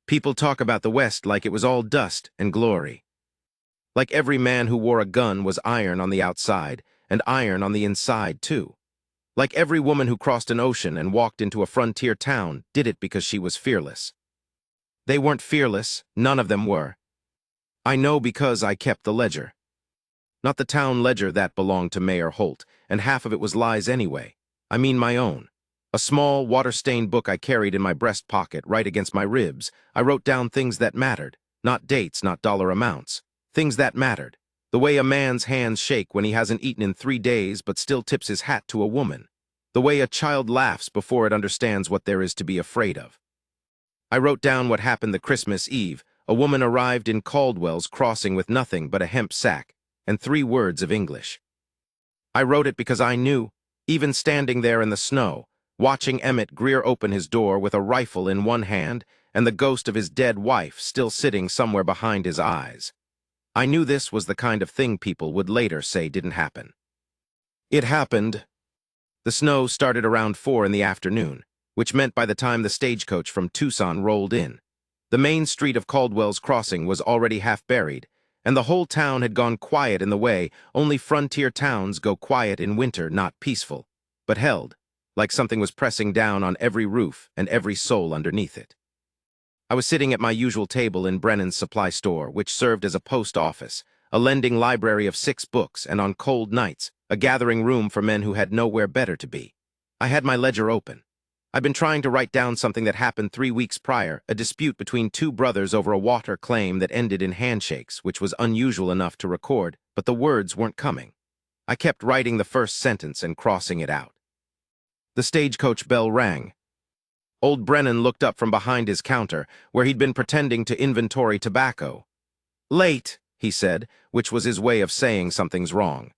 People talk about the West like it was all dust and glory. Like every man who wore a gun was iron on the outside, and iron on the inside, too. Like every woman who crossed an ocean and walked into a frontier town did it because she was fearless. They weren't fearless, none of them were. I know because I kept the ledger. Not the town ledger that belonged to Mayor Holt, and half of it was lies anyway. I mean my own. A small, water-stained book I carried in my breast pocket right against my ribs. I wrote down things that mattered. Not dates, not dollar amounts. Things that mattered. The way a man's hands shake when he hasn't eaten in 3 days but still tips his hat to a woman. The way a child laughs before it understands what there is to be afraid of. I wrote down what happened the Christmas Eve. A woman arrived in Caldwell's Crossing with nothing but a hemp sack and 3 words of English. I wrote it because I knew, even standing there in the snow, watching Emmett Greer open his door with a rifle in one hand and the ghost of his dead wife still sitting somewhere behind his eyes. I knew this was the kind of thing people would later say didn't happen. It happened. The snow started around 4 in the afternoon, which meant by the time the stagecoach from Tucson rolled in, the main street of Caldwell's Crossing was already half buried, and the whole town had gone quiet in the way only frontier towns go quiet in winter, not peaceful, but held, like something was pressing down on every roof and every soul underneath it. I was sitting at my usual table in Brennan's supply store, which served as a post office, a lending library of 6 books, and on cold nights, a gathering room for men who had nowhere better to be. I had my ledger open. I'd been trying to write down something that happened 3 weeks prior, a dispute between 2 brothers over a water claim that ended in handshakes, which was unusual enough to record, but the words weren't coming. I kept writing the first sentence and crossing it out. The stagecoach bell rang. Old Brennan looked up from behind his counter, where he'd been pretending to inventory tobacco. "Late," he said, which was his way of saying something's wrong.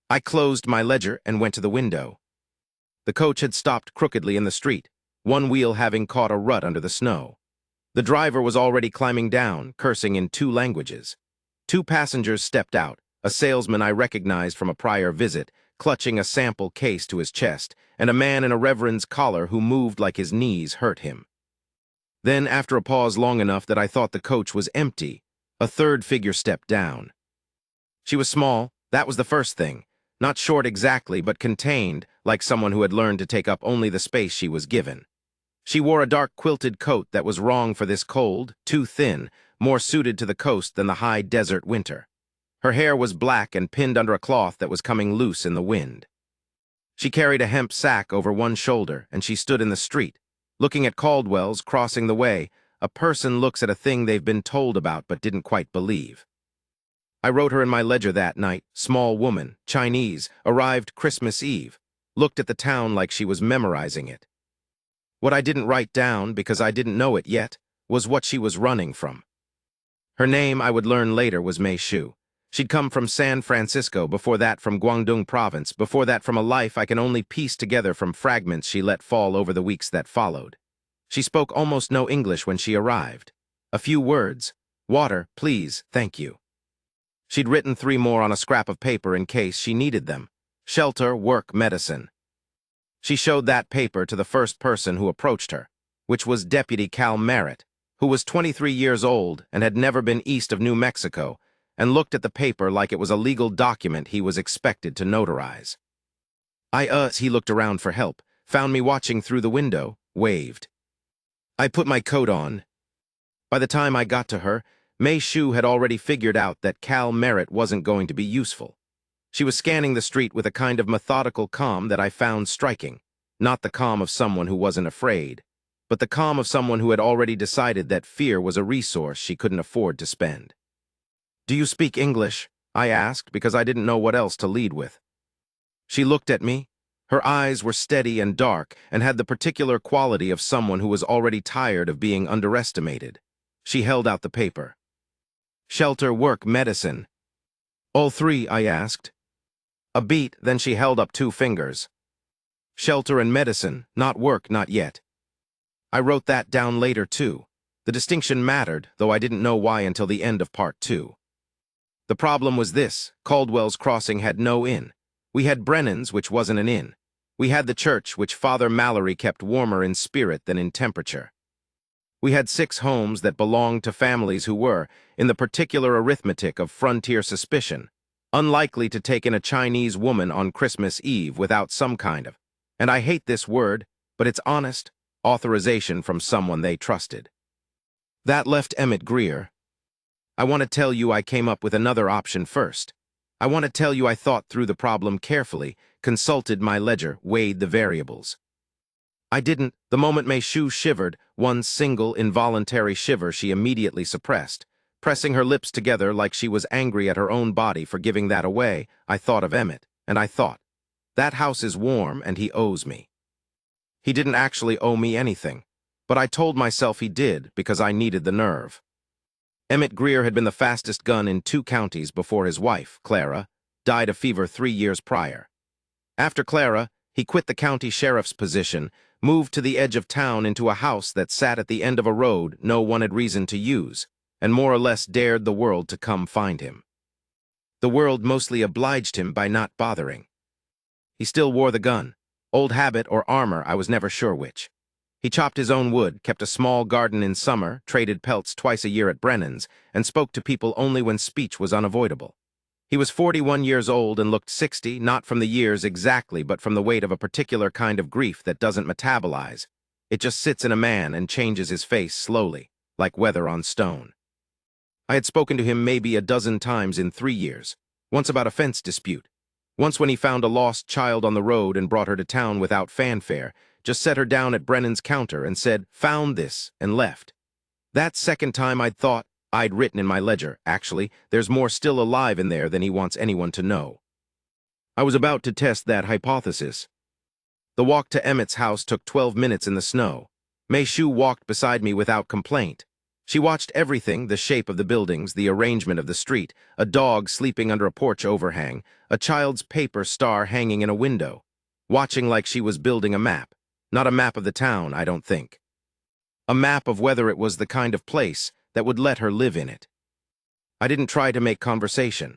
I closed my ledger and went to the window. The coach had stopped crookedly in the street, one wheel having caught a rut under the snow. The driver was already climbing down, cursing in 2 languages. 2 passengers stepped out, a salesman I recognized from a prior visit, clutching a sample case to his chest, and a man in a reverend's collar who moved like his knees hurt him. Then, after a pause long enough that I thought the coach was empty, a 3rd figure stepped down. She was small, that was the first thing. Not short exactly, but contained, like someone who had learned to take up only the space she was given. She wore a dark quilted coat that was wrong for this cold, too thin, more suited to the coast than the high desert winter. Her hair was black and pinned under a cloth that was coming loose in the wind. She carried a hemp sack over one shoulder, and she stood in the street, looking at Caldwell's crossing the way. A person looks at a thing they've been told about but didn't quite believe. I wrote her in my ledger that night, small woman, Chinese, arrived Christmas Eve, looked at the town like she was memorizing it. What I didn't write down, because I didn't know it yet, was what she was running from. Her name, I would learn later, was Mei Shu. She'd come from San Francisco, before that from Guangdong province, before that from a life I can only piece together from fragments she let fall over the weeks that followed. She spoke almost no English when she arrived. A few words: water, please, thank you. She'd written 3 more on a scrap of paper in case she needed them. Shelter, work, medicine. She showed that paper to the first person who approached her, which was Deputy Cal Merritt, who was 23 years old and had never been east of New Mexico, and looked at the paper like it was a legal document he was expected to notarize. He looked around for help, found me watching through the window, waved. I put my coat on. By the time I got to her, Mei Shu had already figured out that Cal Merritt wasn't going to be useful. She was scanning the street with a kind of methodical calm that I found striking, not the calm of someone who wasn't afraid, but the calm of someone who had already decided that fear was a resource she couldn't afford to spend. "Do you speak English?" I asked, because I didn't know what else to lead with. She looked at me. Her eyes were steady and dark, and had the particular quality of someone who was already tired of being underestimated. She held out the paper. "Shelter, work, medicine." "All 3, I asked. A beat, then she held up 2 fingers. "Shelter and medicine, not work, not yet." I wrote that down later, too. The distinction mattered, though I didn't know why until the end of part 2. The problem was this: Caldwell's Crossing had no inn. We had Brennan's, which wasn't an inn. We had the church, which Father Mallory kept warmer in spirit than in temperature. We had 6 homes that belonged to families who were, in the particular arithmetic of frontier suspicion, unlikely to take in a Chinese woman on Christmas Eve without some kind of, and I hate this word, but it's honest, authorization from someone they trusted. That left Emmett Greer. I want to tell you I came up with another option first. I want to tell you I thought through the problem carefully, consulted my ledger, weighed the variables. I didn't. The moment Mei Shu shivered, one single involuntary shiver she immediately suppressed. Pressing her lips together like she was angry at her own body for giving that away, I thought of Emmett, and I thought, that house is warm and he owes me. He didn't actually owe me anything, but I told myself he did because I needed the nerve. Emmett Greer had been the fastest gun in 2 counties before his wife, Clara, died of fever 3 years prior. After Clara, he quit the county sheriff's position, moved to the edge of town into a house that sat at the end of a road no one had reason to use, and more or less dared the world to come find him. The world mostly obliged him by not bothering. He still wore the gun. Old habit or armor, I was never sure which. He chopped his own wood, kept a small garden in summer, traded pelts twice a year at Brennan's, and spoke to people only when speech was unavoidable. He was 41 years old and looked 60, not from the years exactly, but from the weight of a particular kind of grief that doesn't metabolize. It just sits in a man and changes his face slowly, like weather on stone. I had spoken to him maybe a dozen times in 3 years, once about a fence dispute, once when he found a lost child on the road and brought her to town without fanfare, just set her down at Brennan's counter and said, "Found this," and left. That second time I'd written in my ledger, actually, there's more still alive in there than he wants anyone to know. I was about to test that hypothesis. The walk to Emmett's house took 12 minutes in the snow. Mei Shu walked beside me without complaint. She watched everything, the shape of the buildings, the arrangement of the street, a dog sleeping under a porch overhang, a child's paper star hanging in a window, watching like she was building a map. Not a map of the town, I don't think. A map of whether it was the kind of place that would let her live in it. I didn't try to make conversation.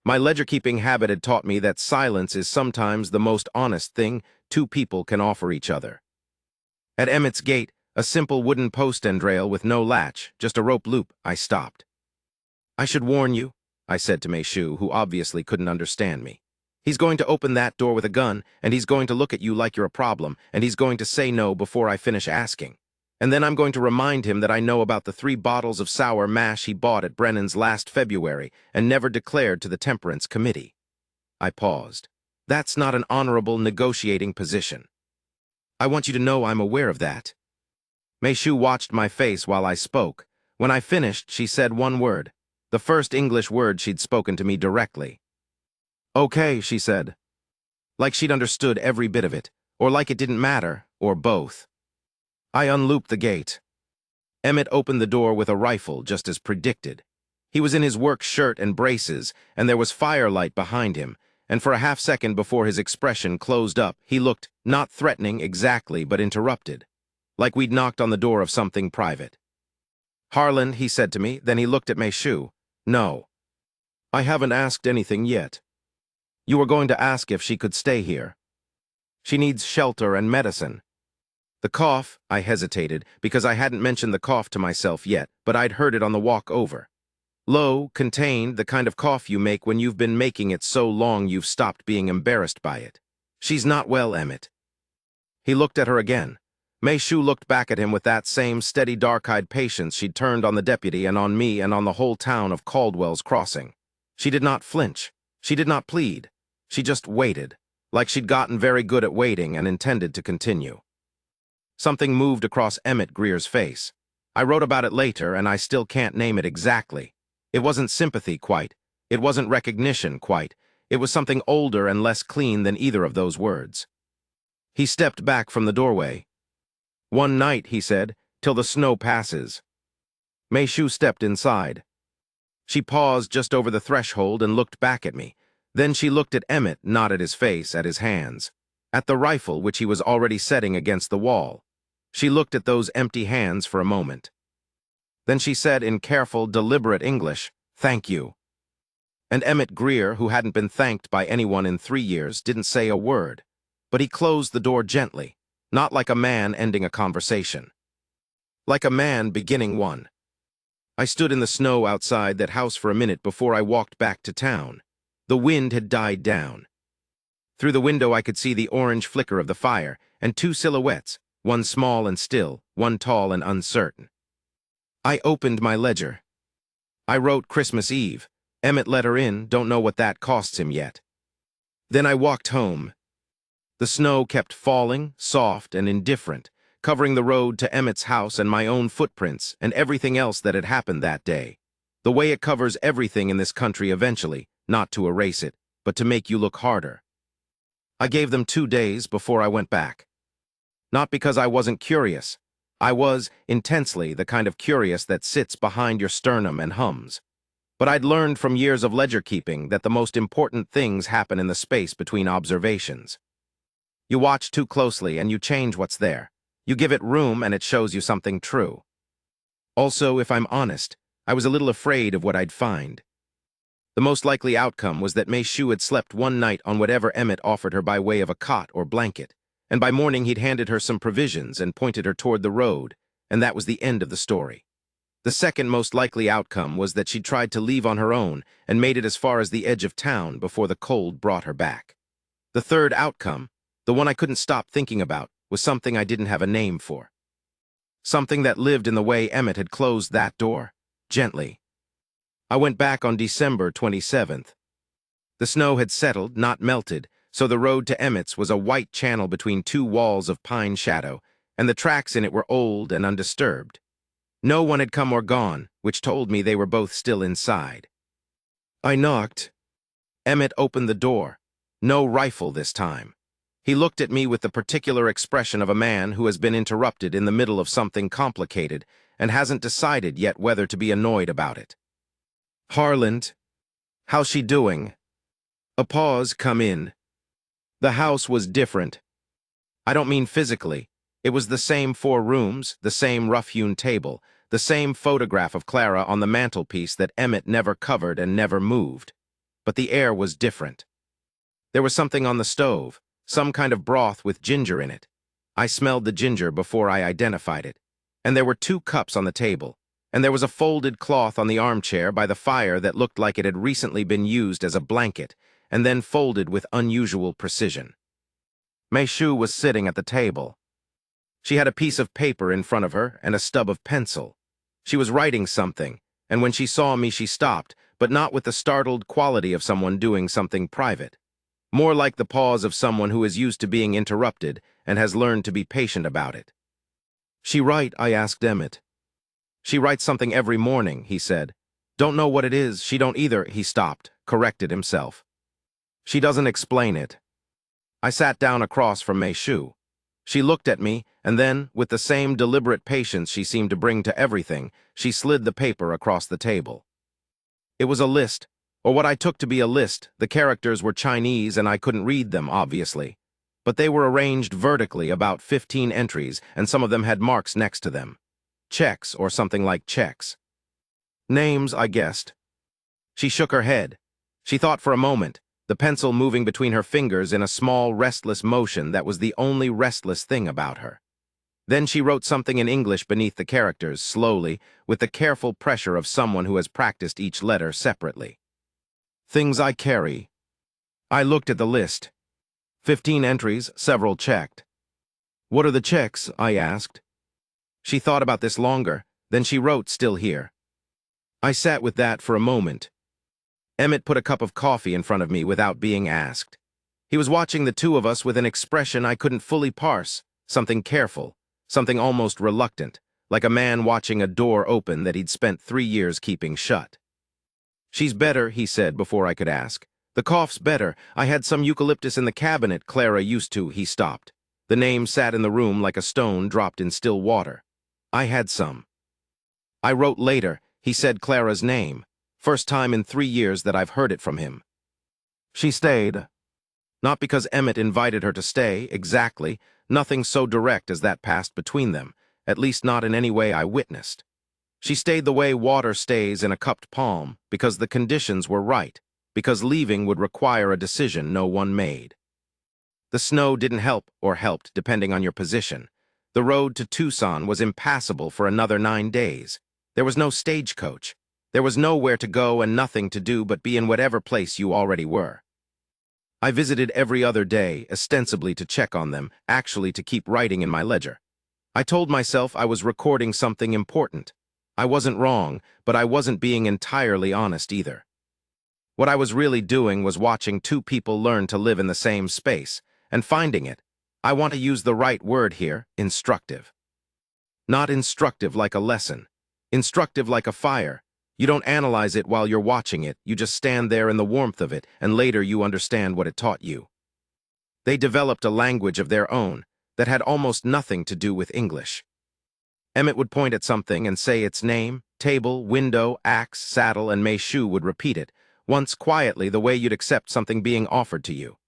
My ledger-keeping habit had taught me that silence is sometimes the most honest thing 2 people can offer each other. At Emmett's gate, a simple wooden post and rail with no latch, just a rope loop, I stopped. "I should warn you," I said to Mei Shu, who obviously couldn't understand me. "He's going to open that door with a gun, and he's going to look at you like you're a problem, and he's going to say no before I finish asking. And then I'm going to remind him that I know about the 3 bottles of sour mash he bought at Brennan's last February and never declared to the Temperance Committee." I paused. "That's not an honorable negotiating position. I want you to know I'm aware of that." Mei Shu watched my face while I spoke. When I finished, she said one word, the first English word she'd spoken to me directly. "Okay," she said. Like she'd understood every bit of it, or like it didn't matter, or both. I unlooped the gate. Emmett opened the door with a rifle, just as predicted. He was in his work shirt and braces, and there was firelight behind him, and for a half-second before his expression closed up, he looked, not threatening exactly, but interrupted, like we'd knocked on the door of something private. "Harlan," he said to me, then he looked at Mei Shu. "No. I haven't asked anything yet. You were going to ask if she could stay here. She needs shelter and medicine." The cough, I hesitated, because I hadn't mentioned the cough to myself yet, but I'd heard it on the walk over. Low, contained, the kind of cough you make when you've been making it so long you've stopped being embarrassed by it. "She's not well, Emmett." He looked at her again. Mei Shu looked back at him with that same steady dark-eyed patience she'd turned on the deputy and on me and on the whole town of Caldwell's Crossing. She did not flinch. She did not plead. She just waited, like she'd gotten very good at waiting and intended to continue. Something moved across Emmett Greer's face. I wrote about it later, and I still can't name it exactly. It wasn't sympathy quite. It wasn't recognition quite. It was something older and less clean than either of those words. He stepped back from the doorway. "One night," he said, "till the snow passes." Mei Shu stepped inside. She paused just over the threshold and looked back at me. Then she looked at Emmett, not at his face, at his hands, at the rifle which he was already setting against the wall. She looked at those empty hands for a moment. Then she said in careful, deliberate English, "Thank you." And Emmett Greer, who hadn't been thanked by anyone in 3 years, didn't say a word. But he closed the door gently, not like a man ending a conversation. like a man beginning one. I stood in the snow outside that house for a minute before I walked back to town. The wind had died down. Through the window I could see the orange flicker of the fire, and two silhouettes, one small and still, one tall and uncertain. I opened my ledger. I wrote Christmas Eve. Emmett let her in, don't know what that costs him yet. Then I walked home. The snow kept falling, soft and indifferent, covering the road to Emmett's house and my own footprints and everything else that had happened that day. The way it covers everything in this country eventually, not to erase it, but to make you look harder. I gave them 2 days before I went back. Not because I wasn't curious. I was, intensely, the kind of curious that sits behind your sternum and hums. But I'd learned from years of ledger keeping that the most important things happen in the space between observations. You watch too closely and you change what's there. You give it room and it shows you something true. Also, if I'm honest, I was a little afraid of what I'd find. The most likely outcome was that Mei Shu had slept one night on whatever Emmett offered her by way of a cot or blanket, and by morning he'd handed her some provisions and pointed her toward the road, and that was the end of the story. The second most likely outcome was that she tried to leave on her own and made it as far as the edge of town before the cold brought her back. The third outcome, the one I couldn't stop thinking about, was something I didn't have a name for. Something that lived in the way Emmett had closed that door, gently. I went back on December 27th. The snow had settled, not melted, so the road to Emmett's was a white channel between two walls of pine shadow, and the tracks in it were old and undisturbed. No one had come or gone, which told me they were both still inside. I knocked. Emmett opened the door. No rifle this time. He looked at me with the particular expression of a man who has been interrupted in the middle of something complicated and hasn't decided yet whether to be annoyed about it. "Harland, how's she doing?" A pause. "Come in." The house was different. I don't mean physically. It was the same 4 rooms, the same rough-hewn table, the same photograph of Clara on the mantelpiece that Emmett never covered and never moved. But the air was different. There was something on the stove, some kind of broth with ginger in it. I smelled the ginger before I identified it. And there were 2 cups on the table, and there was a folded cloth on the armchair by the fire that looked like it had recently been used as a blanket, and then folded with unusual precision. Mei Shu was sitting at the table. She had a piece of paper in front of her and a stub of pencil. She was writing something, and when she saw me she stopped, but not with the startled quality of someone doing something private. More like the pause of someone who is used to being interrupted and has learned to be patient about it. "She write?" I asked Emmett. "She writes something every morning," he said. "Don't know what it is, she don't either." He stopped, corrected himself. "She doesn't explain it." I sat down across from Mei Shu. She looked at me, and then, with the same deliberate patience she seemed to bring to everything, she slid the paper across the table. It was a list, or what I took to be a list. The characters were Chinese and I couldn't read them, obviously. But they were arranged vertically, about 15 entries, and some of them had marks next to them. Checks, or something like checks. Names, I guessed. She shook her head. She thought for a moment, the pencil moving between her fingers in a small, restless motion that was the only restless thing about her. Then she wrote something in English beneath the characters, slowly, with the careful pressure of someone who has practiced each letter separately. "Things I carry." I looked at the list. 15 entries, several checked. "What are the checks?" I asked. She thought about this longer, then she wrote, "Still here." I sat with that for a moment. Emmett put a cup of coffee in front of me without being asked. He was watching the two of us with an expression I couldn't fully parse, something careful, something almost reluctant, like a man watching a door open that he'd spent 3 years keeping shut. "She's better," he said before I could ask. "The cough's better. I had some eucalyptus in the cabinet Clara used to." He stopped. The name sat in the room like a stone dropped in still water. "I had some." "I wrote later." He said Clara's name. First time in 3 years that I've heard it from him. "She stayed." Not because Emmett invited her to stay, exactly. Nothing so direct as that passed between them, at least not in any way I witnessed. She stayed the way water stays in a cupped palm, because the conditions were right, because leaving would require a decision no one made. The snow didn't help, or helped, depending on your position. The road to Tucson was impassable for another 9 days. There was no stagecoach. There was nowhere to go and nothing to do but be in whatever place you already were. I visited every other day, ostensibly to check on them, actually to keep writing in my ledger. I told myself I was recording something important. I wasn't wrong, but I wasn't being entirely honest either. What I was really doing was watching two people learn to live in the same space, and finding it, I want to use the right word here, instructive. Not instructive like a lesson. Instructive like a fire. You don't analyze it while you're watching it, you just stand there in the warmth of it, and later you understand what it taught you. They developed a language of their own that had almost nothing to do with English. Emmett would point at something and say its name, table, window, axe, saddle, and Mei Shu would repeat it, once quietly the way you'd accept something being offered to you.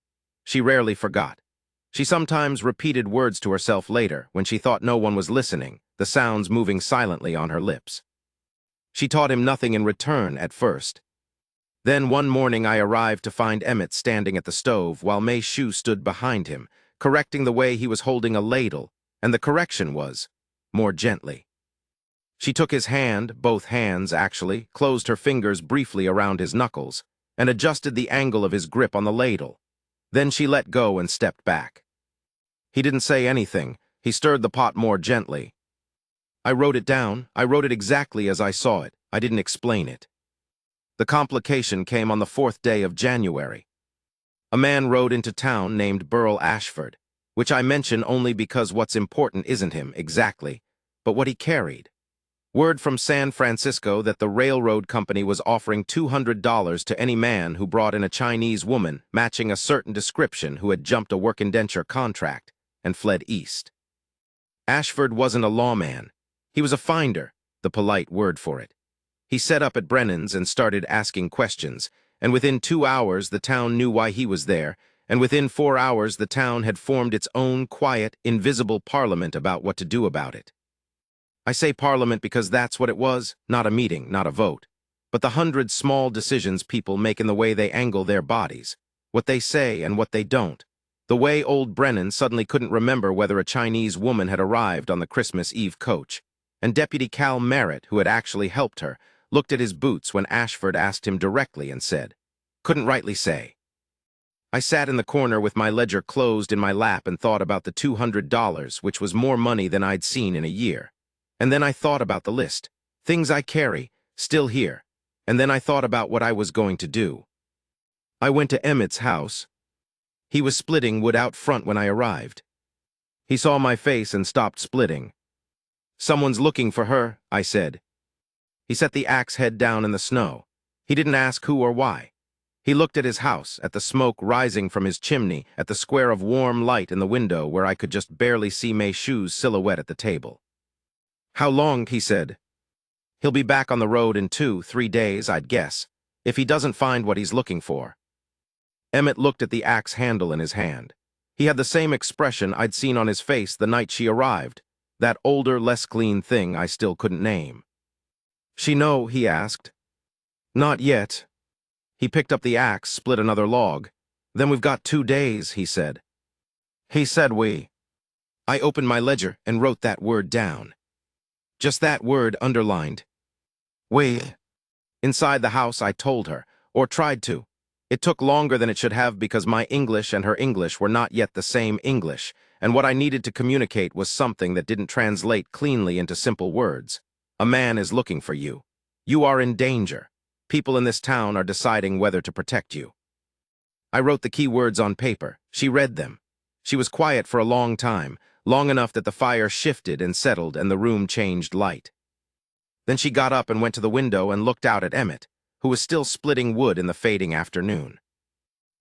She rarely forgot. She sometimes repeated words to herself later, when she thought no one was listening, the sounds moving silently on her lips. She taught him nothing in return at first. Then one morning I arrived to find Emmett standing at the stove while Mei Shu stood behind him, correcting the way he was holding a ladle, and the correction was, more gently. She took his hand, both hands actually, closed her fingers briefly around his knuckles, and adjusted the angle of his grip on the ladle. Then she let go and stepped back. He didn't say anything. He stirred the pot more gently. I wrote it down. I wrote it exactly as I saw it. I didn't explain it. The complication came on the 4th day of January. A man rode into town named Burl Ashford, which I mention only because what's important isn't him, exactly, but what he carried. Word from San Francisco that the railroad company was offering $200 to any man who brought in a Chinese woman matching a certain description who had jumped a work indenture contract and fled east. Ashford wasn't a lawman. He was a finder, the polite word for it. He set up at Brennan's and started asking questions, and within 2 hours the town knew why he was there, and within 4 hours the town had formed its own quiet, invisible parliament about what to do about it. I say parliament because that's what it was, not a meeting, not a vote, but the 100 small decisions people make in the way they angle their bodies, what they say and what they don't, the way old Brennan suddenly couldn't remember whether a Chinese woman had arrived on the Christmas Eve coach, and Deputy Cal Merritt, who had actually helped her, looked at his boots when Ashford asked him directly and said, "Couldn't rightly say." I sat in the corner with my ledger closed in my lap and thought about the $200, which was more money than I'd seen in a year. And then I thought about the list, things I carry, still here, and then I thought about what I was going to do. I went to Emmett's house. He was splitting wood out front when I arrived. He saw my face and stopped splitting. "Someone's looking for her," I said. He set the axe head down in the snow. He didn't ask who or why. He looked at his house, at the smoke rising from his chimney, at the square of warm light in the window where I could just barely see Mei Shu's silhouette at the table. "How long?" he said. "He'll be back on the road in 2-3 days, I'd guess, if he doesn't find what he's looking for." Emmett looked at the axe handle in his hand. He had the same expression I'd seen on his face the night she arrived, that older, less clean thing I still couldn't name. "She know?" he asked. "Not yet." He picked up the axe, split another log. "Then we've got 2 days," he said. He said we. I opened my ledger and wrote that word down. Just that word underlined. We. Inside the house I told her, or tried to. It took longer than it should have because my English and her English were not yet the same English, and what I needed to communicate was something that didn't translate cleanly into simple words. A man is looking for you. You are in danger. People in this town are deciding whether to protect you. I wrote the key words on paper. She read them. She was quiet for a long time, long enough that the fire shifted and settled and the room changed light. Then she got up and went to the window and looked out at Emmett, who was still splitting wood in the fading afternoon.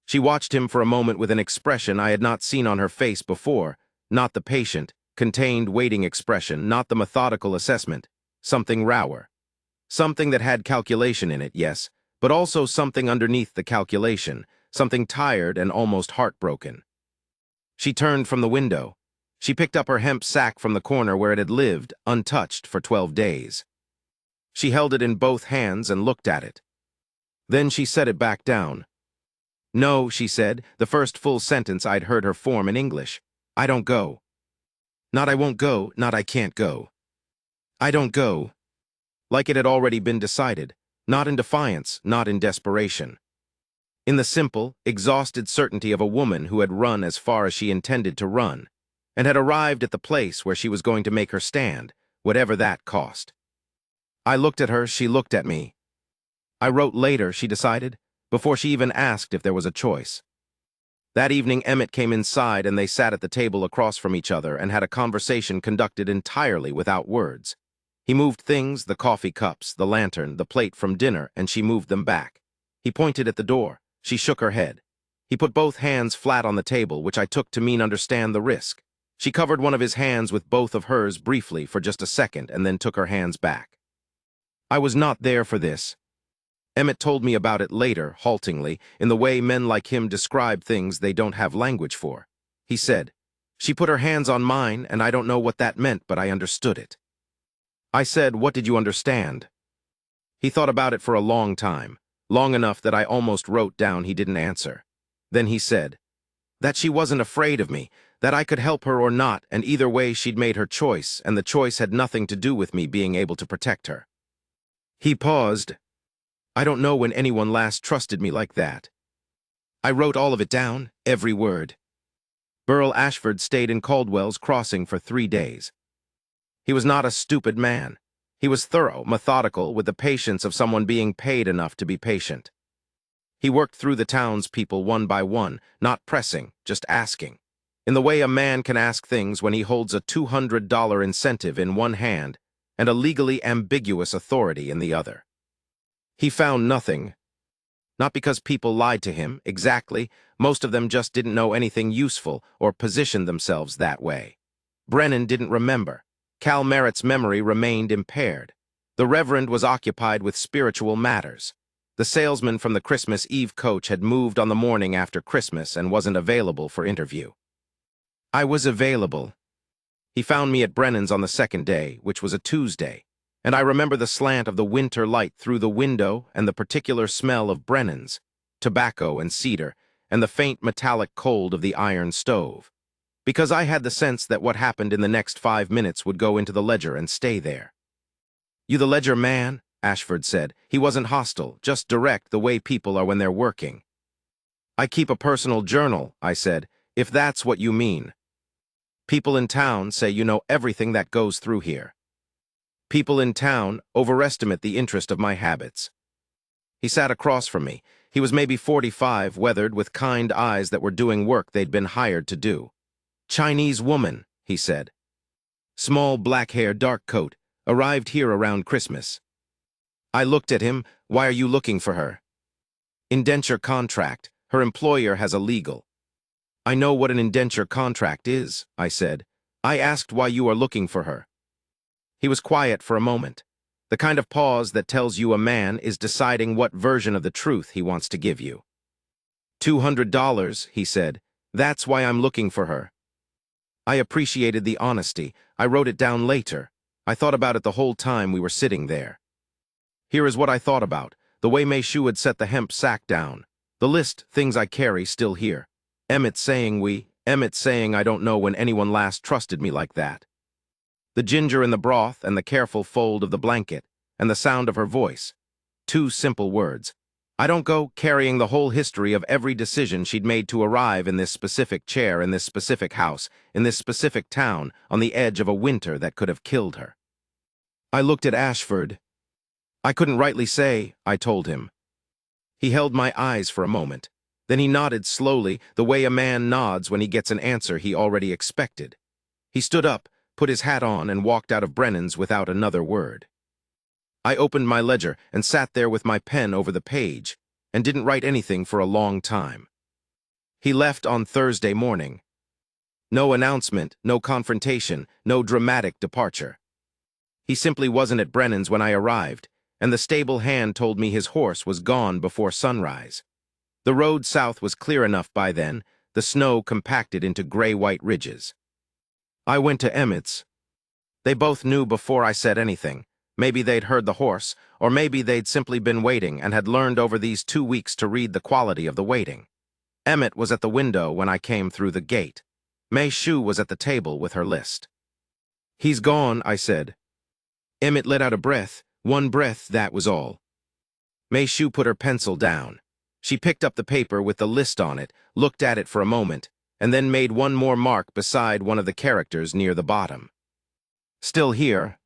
She watched him for a moment with an expression I had not seen on her face before, not the patient, contained, waiting expression, not the methodical assessment, something rower. Something that had calculation in it, yes, but also something underneath the calculation, something tired and almost heartbroken. She turned from the window. She picked up her hemp sack from the corner where it had lived, untouched, for 12 days. She held it in both hands and looked at it. Then she set it back down. "No," she said, the first full sentence I'd heard her form in English. "I don't go." Not I won't go, not I can't go. I don't go. Like it had already been decided, not in defiance, not in desperation. In the simple, exhausted certainty of a woman who had run as far as she intended to run, and had arrived at the place where she was going to make her stand, whatever that cost. I looked at her, she looked at me. I wrote later, she decided, before she even asked if there was a choice. That evening, Emmett came inside and they sat at the table across from each other and had a conversation conducted entirely without words. He moved things, the coffee cups, the lantern, the plate from dinner, and she moved them back. He pointed at the door. She shook her head. He put both hands flat on the table, which I took to mean understand the risk. She covered one of his hands with both of hers briefly for just a second and then took her hands back. I was not there for this. Emmett told me about it later, haltingly, in the way men like him describe things they don't have language for. He said, "She put her hands on mine, and I don't know what that meant, but I understood it." I said, "What did you understand?" He thought about it for a long time, long enough that I almost wrote down he didn't answer. Then he said, "That she wasn't afraid of me, that I could help her or not, and either way she'd made her choice, and the choice had nothing to do with me being able to protect her." He paused. I don't know when anyone last trusted me like that. I wrote all of it down, every word. Burl Ashford stayed in Caldwell's Crossing for 3 days. He was not a stupid man. He was thorough, methodical, with the patience of someone being paid enough to be patient. He worked through the townspeople one by one, not pressing, just asking, in the way a man can ask things when he holds a $200 incentive in one hand and a legally ambiguous authority in the other. He found nothing. Not because people lied to him, exactly. Most of them just didn't know anything useful or positioned themselves that way. Brennan didn't remember. Cal Merritt's memory remained impaired. The Reverend was occupied with spiritual matters. The salesman from the Christmas Eve coach had moved on the morning after Christmas and wasn't available for interview. I was available. He found me at Brennan's on the second day, which was a Tuesday, and I remember the slant of the winter light through the window and the particular smell of Brennan's, tobacco and cedar, and the faint metallic cold of the iron stove. Because I had the sense that what happened in the next 5 minutes would go into the ledger and stay there. "You the ledger man?" Ashford said. He wasn't hostile, just direct, the way people are when they're working. "I keep a personal journal," I said, "if that's what you mean. People in town say you know everything that goes through here. People in town overestimate the interest of my habits." He sat across from me. He was maybe 45, weathered, with kind eyes that were doing work they'd been hired to do. "Chinese woman," he said. "Small black hair, dark coat. Arrived here around Christmas." I looked at him. "Why are you looking for her?" "Indenture contract. Her employer has a legal." "I know what an indenture contract is," I said. "I asked why you are looking for her." He was quiet for a moment, the kind of pause that tells you a man is deciding what version of the truth he wants to give you. $200, he said. "That's why I'm looking for her." I appreciated the honesty. I wrote it down later. I thought about it the whole time we were sitting there. Here is what I thought about. The way Mei Shu had set the hemp sack down. The list, things I carry, still here. Emmett saying I don't know when anyone last trusted me like that. The ginger in the broth and the careful fold of the blanket, and the sound of her voice. 2 simple words. I don't go carrying the whole history of every decision she'd made to arrive in this specific chair, in this specific house, in this specific town, on the edge of a winter that could have killed her. I looked at Ashford. "I couldn't rightly say," I told him. He held my eyes for a moment. Then he nodded slowly, the way a man nods when he gets an answer he already expected. He stood up, put his hat on, and walked out of Brennan's without another word. I opened my ledger and sat there with my pen over the page, and didn't write anything for a long time. He left on Thursday morning. No announcement, no confrontation, no dramatic departure. He simply wasn't at Brennan's when I arrived, and the stable hand told me his horse was gone before sunrise. The road south was clear enough by then, the snow compacted into gray-white ridges. I went to Emmett's. They both knew before I said anything. Maybe they'd heard the horse, or maybe they'd simply been waiting and had learned over these 2 weeks to read the quality of the waiting. Emmett was at the window when I came through the gate. Mei Shu was at the table with her list. He's gone, I said. Emmett let out a breath. One breath, that was all. Mei Shu put her pencil down. She picked up the paper with the list on it, looked at it for a moment, and then made one more mark beside one of the characters near the bottom. Still here.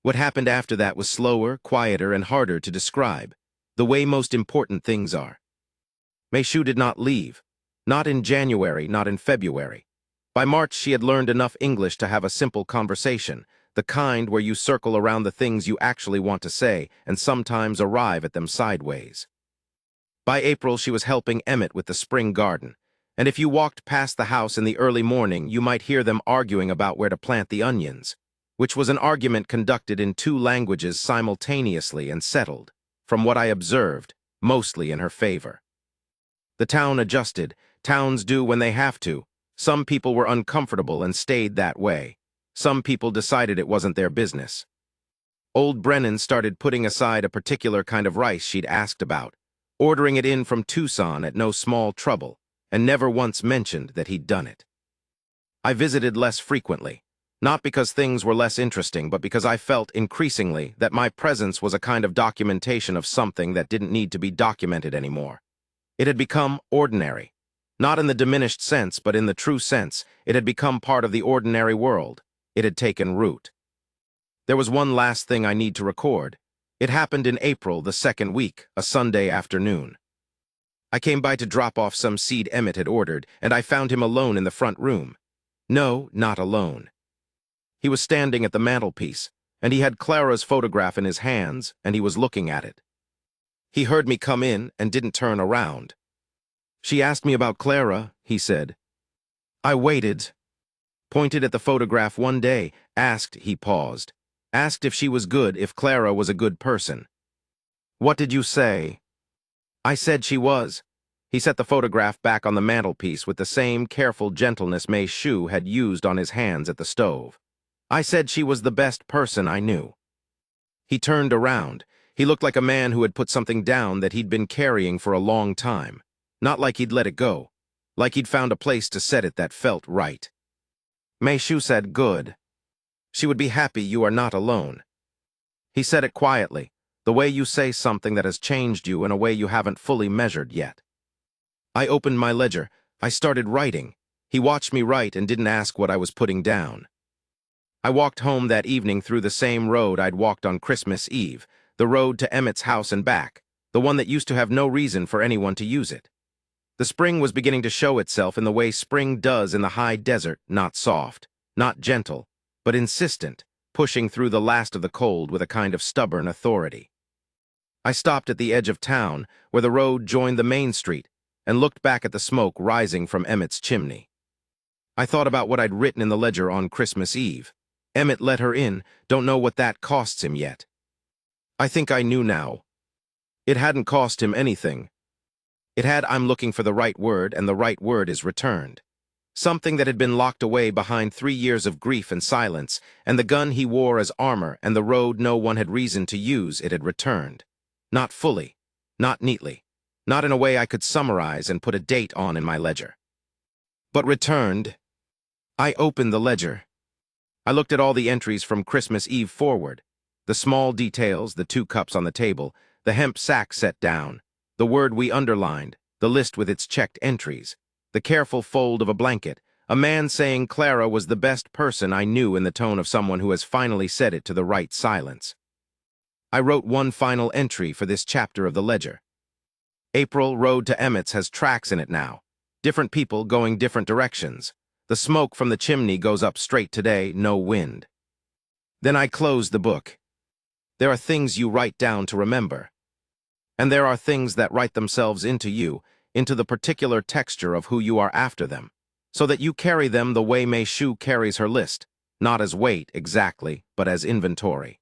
What happened after that was slower, quieter, and harder to describe, the way most important things are. Mei Shu did not leave. Not in January, not in February. By March, she had learned enough English to have a simple conversation, the kind where you circle around the things you actually want to say and sometimes arrive at them sideways. By April, she was helping Emmett with the spring garden, and if you walked past the house in the early morning, you might hear them arguing about where to plant the onions, which was an argument conducted in two languages simultaneously and settled, from what I observed, mostly in her favor. The town adjusted. Towns do when they have to. Some people were uncomfortable and stayed that way. Some people decided it wasn't their business. Old Brennan started putting aside a particular kind of rice she'd asked about, ordering it in from Tucson at no small trouble, and never once mentioned that he'd done it. I visited less frequently, not because things were less interesting, but because I felt increasingly that my presence was a kind of documentation of something that didn't need to be documented anymore. It had become ordinary. Not in the diminished sense, but in the true sense. It had become part of the ordinary world. It had taken root. There was one last thing I need to record. It happened in April, the second week, a Sunday afternoon. I came by to drop off some seed Emmett had ordered, and I found him alone in the front room. No, not alone. He was standing at the mantelpiece, and he had Clara's photograph in his hands, and he was looking at it. He heard me come in and didn't turn around. She asked me about Clara, he said. I waited. Pointed at the photograph one day, asked, he paused. Asked if she was good, if Clara was a good person. What did you say? I said she was. He set the photograph back on the mantelpiece with the same careful gentleness Mei Shu had used on his hands at the stove. I said she was the best person I knew. He turned around. He looked like a man who had put something down that he'd been carrying for a long time. Not like he'd let it go. Like he'd found a place to set it that felt right. Mei Shu said, good. She would be happy you are not alone. He said it quietly, the way you say something that has changed you in a way you haven't fully measured yet. I opened my ledger. I started writing. He watched me write and didn't ask what I was putting down. I walked home that evening through the same road I'd walked on Christmas Eve, the road to Emmett's house and back, the one that used to have no reason for anyone to use it. The spring was beginning to show itself in the way spring does in the high desert, not soft, not gentle, but insistent, pushing through the last of the cold with a kind of stubborn authority. I stopped at the edge of town, where the road joined the main street, and looked back at the smoke rising from Emmett's chimney. I thought about what I'd written in the ledger on Christmas Eve. Emmett let her in, don't know what that costs him yet. I think I knew now. It hadn't cost him anything. It had I'm looking for the right word, and the right word is returned. Something that had been locked away behind 3 years of grief and silence, and the gun he wore as armor, and the road no one had reason to use, it had returned. Not fully, not neatly, not in a way I could summarize and put a date on in my ledger. But returned. I opened the ledger. I looked at all the entries from Christmas Eve forward. The small details, the 2 cups on the table, the hemp sack set down, the word we underlined, the list with its checked entries, the careful fold of a blanket, a man saying Clara was the best person I knew in the tone of someone who has finally said it to the right silence. I wrote one final entry for this chapter of the ledger. April Road to Emmett's has tracks in it now, different people going different directions. The smoke from the chimney goes up straight today, no wind. Then I closed the book. There are things you write down to remember. And there are things that write themselves into you, into the particular texture of who you are after them, so that you carry them the way Mei Shu carries her list, not as weight exactly, but as inventory.